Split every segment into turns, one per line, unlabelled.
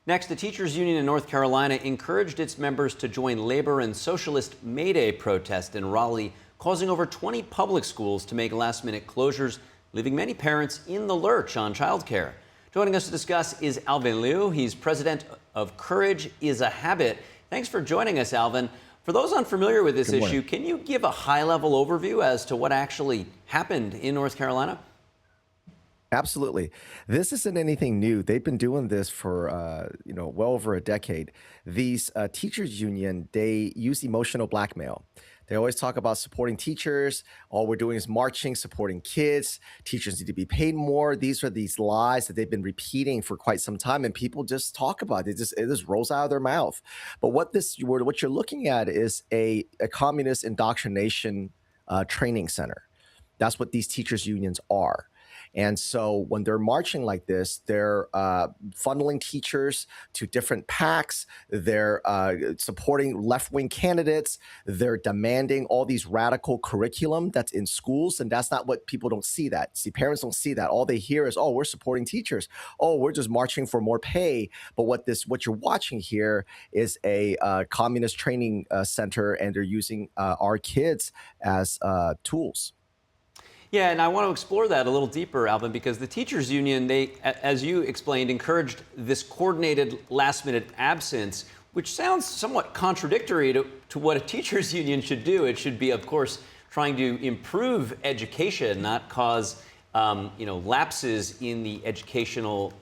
Next, the teachers union in North Carolina encouraged its members to join labor and socialist May Day protest in Raleigh, causing over 20 public schools to make last-minute closures, leaving many parents in the lurch on childcare. Joining us to discuss is Alvin Liu. He's president of Courage is a Habit. Thanks for joining us, Alvin. For those unfamiliar with this issue, can you give a high-level overview as to what actually happened in North Carolina?
Absolutely. This isn't anything new. They've been doing this for, well over a decade. These teachers union, they use emotional blackmail. They always talk about supporting teachers. All we're doing is marching, supporting kids. Teachers need to be paid more. These are these lies that they've been repeating for quite some time, and people just talk about it. It just rolls out of their mouth. But what you're looking at is a communist indoctrination training center. That's what these teachers unions are. And so when they're marching like this, they're funneling teachers to different PACs. They're supporting left-wing candidates. They're demanding all these radical curriculum that's in schools. And that's not what people don't see that. See, parents don't see that. All they hear is, oh, we're supporting teachers. Oh, we're just marching for more pay. But what you're watching here is a communist training center, and they're using our kids as tools.
Yeah, and I want to explore that a little deeper, Alvin, because the teachers union, they, as you explained, encouraged this coordinated last-minute absence, which sounds somewhat contradictory to what a teachers union should do. It should be, of course, trying to improve education, not cause lapses in the educational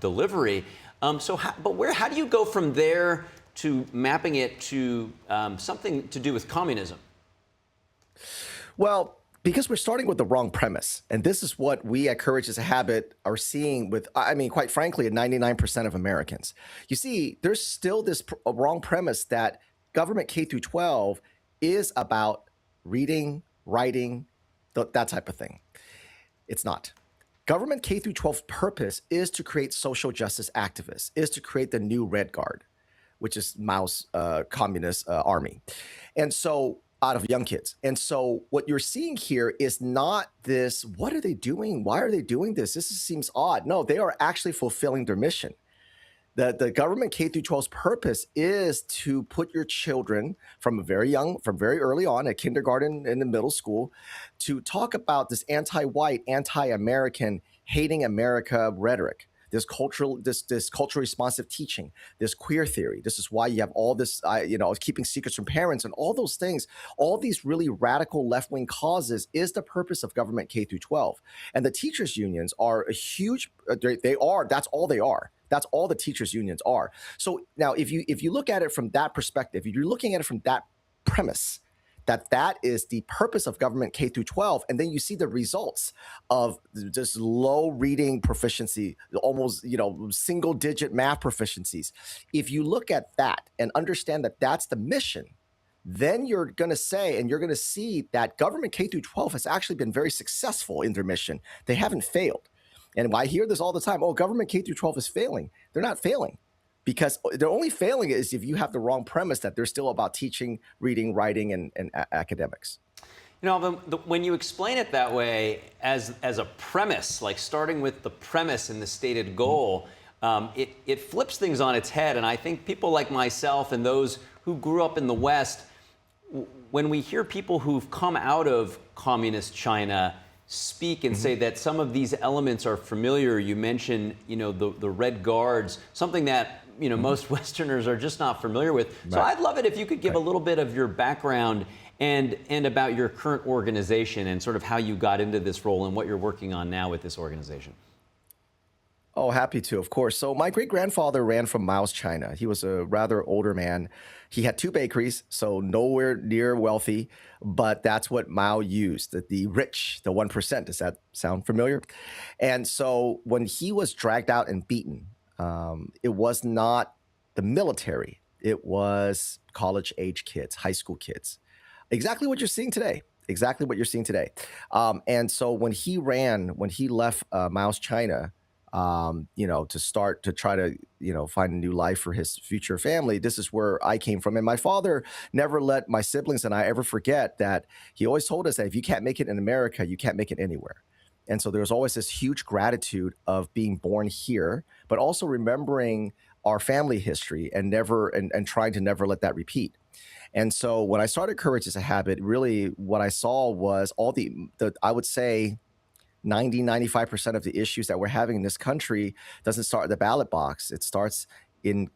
delivery. How do you go from there to mapping it to something to do with communism?
Well, because we're starting with the wrong premise. And this is what we at Courage is a Habit are seeing with, quite frankly, 99% of Americans. You see, there's still this wrong premise that government K through 12 is about reading, writing, that type of thing. It's not. Government K through 12's purpose is to create social justice activists, is to create the new Red Guard, which is Mao's communist army. And so out of young kids. And so what you're seeing here is not this, what are they doing? Why are they doing this? This seems odd. No, they are actually fulfilling their mission. The government K through 12's purpose is to put your children from very early on at kindergarten and in middle school to talk about this anti-white, anti-American, hating America rhetoric. This culturally responsive teaching, this queer theory. This is why you have all this, keeping secrets from parents and all those things. All these really radical left-wing causes is the purpose of government K through 12. And the teachers unions are a huge. That's all they are. That's all the teachers unions are. So now, if you look at it from that perspective, if you're looking at it from that premise, that is the purpose of government K through 12, and then you see the results of just low reading proficiency, almost single digit math proficiencies. If you look at that and understand that that's the mission, then you're going to say, and you're going to see that government K through 12 has actually been very successful in their mission. They haven't failed. And I hear this all the time. Oh, government K through 12 is failing. They're not failing. Because they're only failing is if you have the wrong premise that they're still about teaching, reading, writing, and academics.
When you explain it that way as a premise, like starting with the premise and the stated goal, it flips things on its head. And I think people like myself and those who grew up in the West, when we hear people who've come out of communist China speak and say that some of these elements are familiar, you mentioned, the Red Guards, something that most Westerners are just not familiar with. Right. So I'd love it if you could give a little bit of your background and about your current organization and sort of how you got into this role and what you're working on now with this organization.
Oh, happy to, of course. So my great-grandfather ran from Mao's China. He was a rather older man. He had 2 bakeries, so nowhere near wealthy, but that's what Mao used, the rich, the 1%. Does that sound familiar? And so when he was dragged out and beaten, it was not the military. It was college-age kids, high school kids. Exactly what you're seeing today. Exactly what you're seeing today. And so when he left Mao's China, to try to, find a new life for his future family. This is where I came from. And my father never let my siblings and I ever forget that he always told us that if you can't make it in America, you can't make it anywhere. And so there's always this huge gratitude of being born here, but also remembering our family history and never and trying to never let that repeat. And so when I started Courage is a Habit, really what I saw was all the I would say 90-95% of the issues that we're having in this country doesn't start at the ballot box. It starts in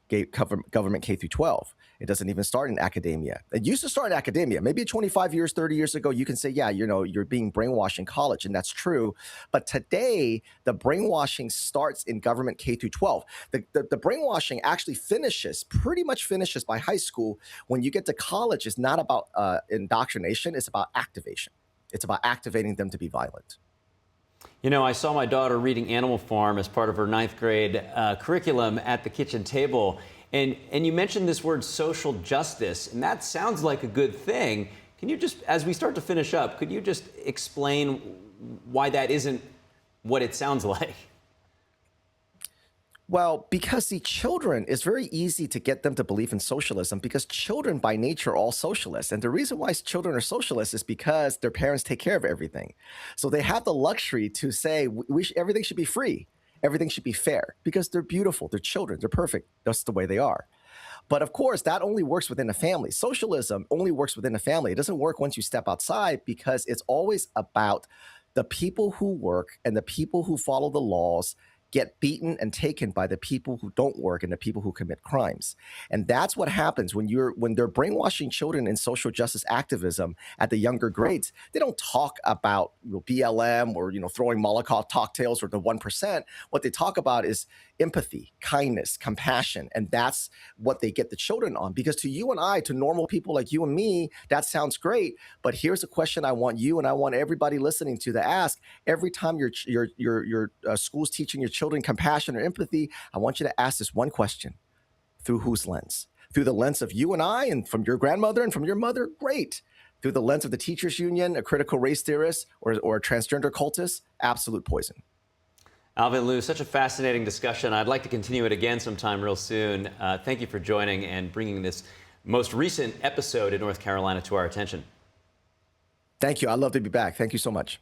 government K through 12. It doesn't even start in academia. It used to start in academia. Maybe 25 years, 30 years ago, you can say, yeah, you're being brainwashed in college, and that's true. But today, the brainwashing starts in government K through 12. The brainwashing actually pretty much finishes by high school. When you get to college, it's not about indoctrination, it's about activation. It's about activating them to be violent.
You know, I saw my daughter reading Animal Farm as part of her ninth grade curriculum at the kitchen table. And you mentioned this word social justice, and that sounds like a good thing. Can you just, as we start to finish up, could you just explain why that isn't what it sounds like?
Well, because the children, it's very easy to get them to believe in socialism because children by nature are all socialists. And the reason why children are socialists is because their parents take care of everything. So they have the luxury to say everything should be free. Everything should be fair because they're beautiful. They're children. They're perfect. That's the way they are. But of course, that only works within a family. Socialism only works within a family. It doesn't work once you step outside because it's always about the people who work and the people who follow the laws get beaten and taken by the people who don't work and the people who commit crimes. And that's what happens when they're brainwashing children in social justice activism at the younger grades. They don't talk about BLM or throwing Molotov cocktails or the 1%. What they talk about is empathy, kindness, compassion, and that's what they get the children on. Because to you and I, to normal people like you and me, that sounds great. But here's a question I want you and I want everybody listening to ask every time your school's teaching your children compassion or empathy. I want you to ask this one question: through whose lens? Through the lens of you and I, and from your grandmother and from your mother? Great. Through the lens of the teachers union, a critical race theorist, or a transgender cultist? Absolute poison.
Alvin Liu, such a fascinating discussion. I'd like to continue it again sometime real soon. Thank you for joining and bringing this most recent episode in North Carolina to our attention.
Thank you. I'd love to be back. Thank you so much.